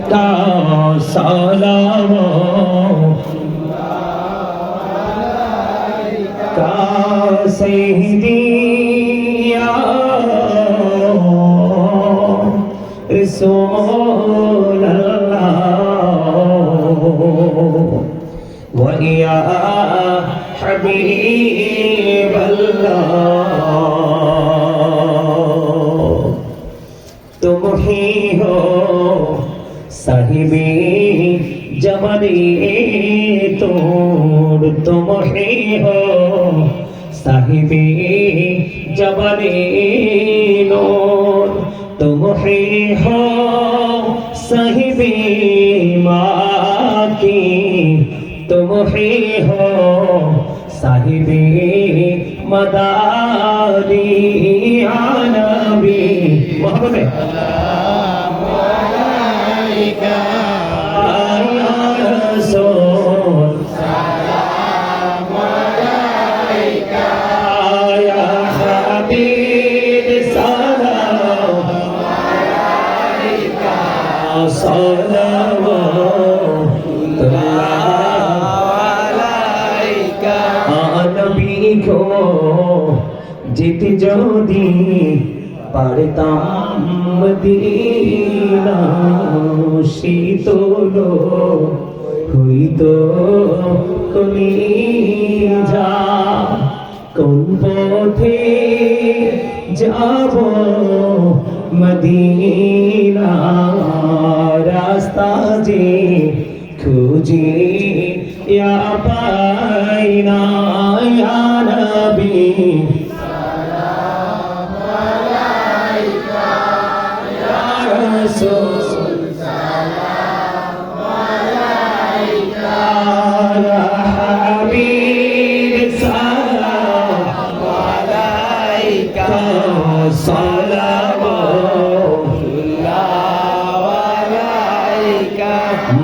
का सलाम का सैयदी या रसूल अल्लाह व या हबीब अल्लाह तुम ही हो साहिबे जमाने तोड़ तुम ही हो साहिबे जमाने नूर तुम ही हो साहिबे माकी तुम ही हो साहिबे मदारी आनबी मोहम्मद যেতে যদি পারতাম মদিনা শীতল হইতো কলিজা কোন পথে যাব মদিনা রাস্তা যে খুঁজে পাই না ইয়া নবী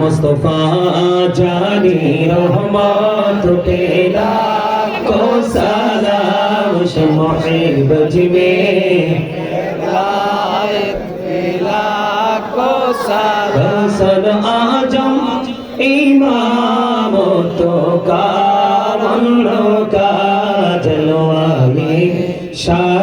मुस्तफा जानी रहमत तेरा को सलाम शम्मे बजमे को सल आजम इमाम तो का जलवा में